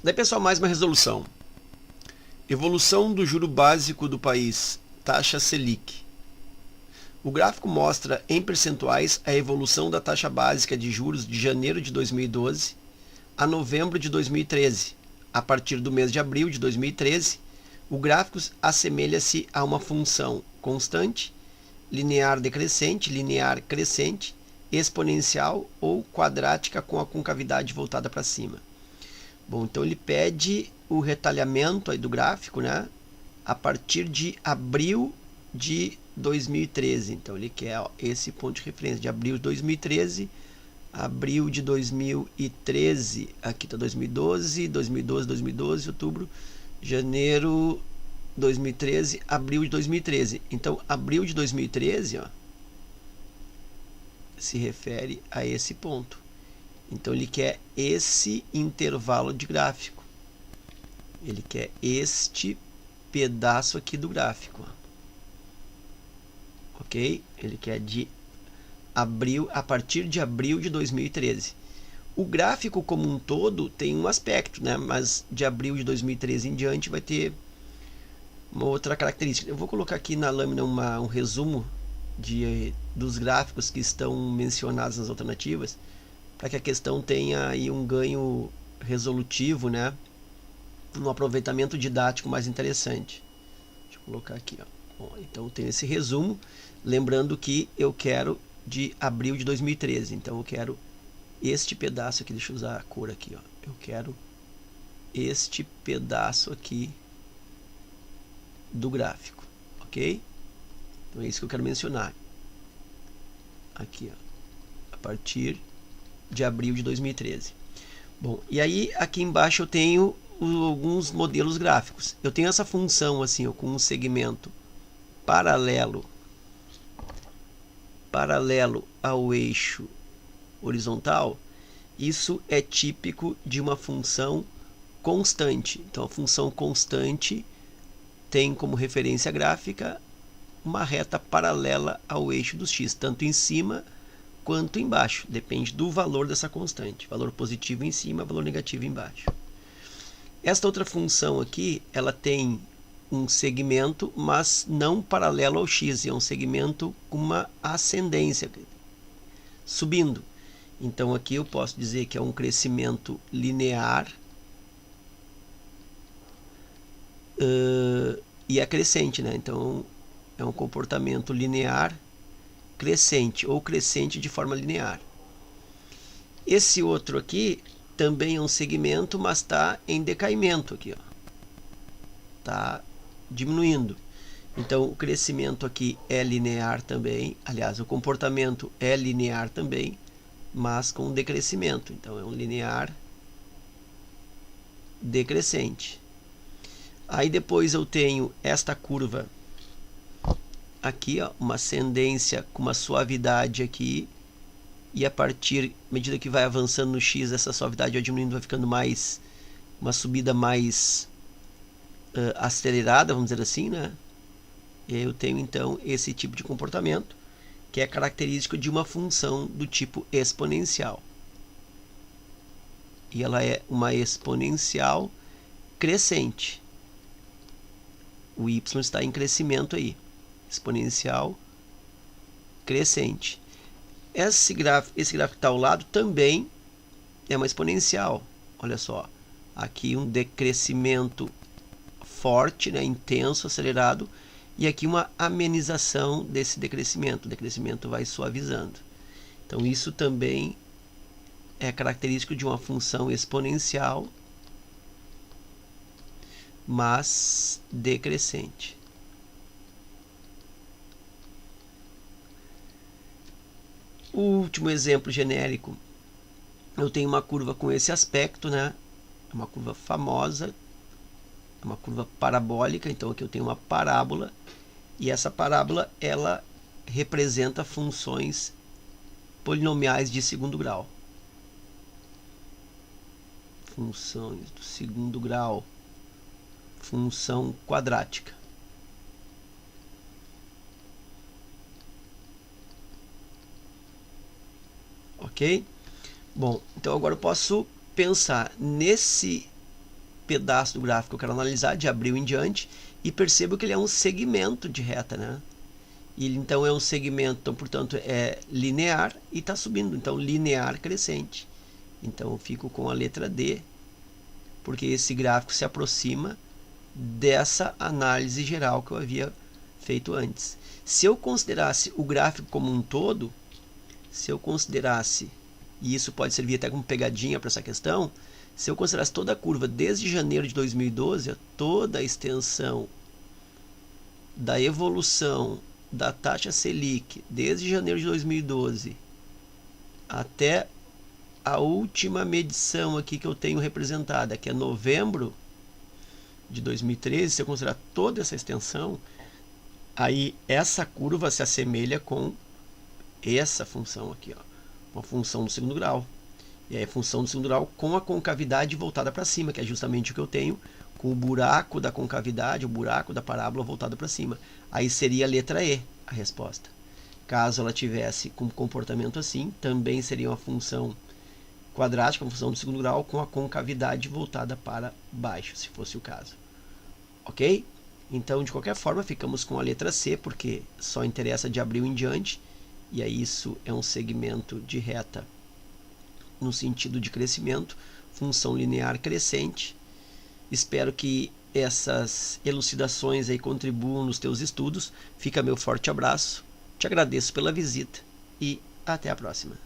Daí, pessoal, mais uma resolução. Evolução do juro básico do país, taxa Selic. O gráfico mostra em percentuais a evolução da taxa básica de juros de janeiro de 2012 a novembro de 2013. A partir do mês de abril de 2013, o gráfico assemelha-se a uma função constante, linear decrescente, linear crescente, exponencial ou quadrática com a concavidade voltada para cima. Bom, então ele pede o retalhamento aí do gráfico, né? A partir de abril de 2013. Então ele quer esse ponto de referência de abril de 2013, abril de 2013, aqui está 2012, 2012, 2012, outubro, janeiro 2013, abril de 2013. Então abril de 2013, ó, se refere a esse ponto. Então ele quer esse intervalo de gráfico. Ele quer este pedaço aqui do gráfico. Ok? Ele quer de abril, a partir de abril de 2013. O gráfico como um todo tem um aspecto, né? Mas de abril de 2013 em diante vai ter uma outra característica. Eu vou colocar aqui na lâmina um resumo dos gráficos que estão mencionados nas alternativas, para que a questão tenha aí um ganho resolutivo, né? Um aproveitamento didático mais interessante. Deixa eu colocar aqui, ó. Bom, então tem esse resumo, lembrando que eu quero de abril de 2013, então eu quero este pedaço aqui, deixa eu usar a cor aqui, ó. Eu quero este pedaço aqui do gráfico, ok? Então é isso que eu quero mencionar. Aqui, ó, a partir de abril de 2013. Bom, e aí aqui embaixo eu tenho alguns modelos gráficos. Eu tenho essa função assim, ó, com um segmento paralelo ao eixo horizontal. Isso é típico de uma função constante. Então a função constante tem como referência gráfica uma reta paralela ao eixo dos x, tanto em cima quanto embaixo, depende do valor dessa constante, valor positivo em cima, valor negativo embaixo. Esta outra função aqui, ela tem um segmento, mas não paralelo ao x, é um segmento com uma ascendência, subindo. Então aqui eu posso dizer que é um crescimento linear e é crescente, né? Então é um comportamento linear crescente ou crescente de forma linear. Esse outro aqui também é um segmento, mas está em decaimento aqui, ó. Está diminuindo. Então o crescimento aqui é linear também, aliás, o comportamento é linear também, mas com decrescimento. Então é um linear decrescente. Aí depois eu tenho esta curva aqui, ó, uma ascendência com uma suavidade aqui, e a partir, à medida que vai avançando no x, essa suavidade vai diminuindo, vai ficando mais, uma subida mais acelerada, vamos dizer assim, né? E aí eu tenho então esse tipo de comportamento, que é característico de uma função do tipo exponencial. E ela é uma exponencial crescente. O y está em crescimento aí. Exponencial crescente. Esse gráfico que está ao lado também é uma exponencial. Olha só, aqui um decrescimento forte, né, intenso, acelerado, e aqui uma amenização desse decrescimento. O decrescimento vai suavizando. Então isso também é característico de uma função exponencial, mas decrescente. O último exemplo genérico, eu tenho uma curva com esse aspecto, né? É uma curva famosa, é uma curva parabólica. Então aqui eu tenho uma parábola, e essa parábola ela representa funções polinomiais de segundo grau. Funções do segundo grau, função quadrática. Ok? Bom, então agora eu posso pensar nesse pedaço do gráfico que eu quero analisar, de abril em diante, e percebo que ele é um segmento de reta, né? E então é um segmento, então, portanto, é linear e está subindo, então linear crescente. Então eu fico com a letra D, porque esse gráfico se aproxima dessa análise geral que eu havia feito antes. Se eu considerasse o gráfico como um todo, se eu considerasse, e isso pode servir até como pegadinha para essa questão, se eu considerasse toda a curva desde janeiro de 2012, toda a extensão da evolução da taxa Selic desde janeiro de 2012 até a última medição aqui que eu tenho representada, que é novembro de 2013, se eu considerar toda essa extensão, aí essa curva se assemelha com essa função aqui, ó, uma função do segundo grau. E aí a função do segundo grau com a concavidade voltada para cima, que é justamente o que eu tenho com o buraco da concavidade, o buraco da parábola voltado para cima. Aí seria a letra E, a resposta. Caso ela tivesse com comportamento assim, também seria uma função quadrática, uma função do segundo grau, com a concavidade voltada para baixo, se fosse o caso. Ok? Então, de qualquer forma, ficamos com a letra C, porque só interessa de abril em diante, e aí isso é um segmento de reta no sentido de crescimento, função linear crescente. Espero que essas elucidações aí contribuam nos teus estudos. Fica meu forte abraço, te agradeço pela visita e até a próxima.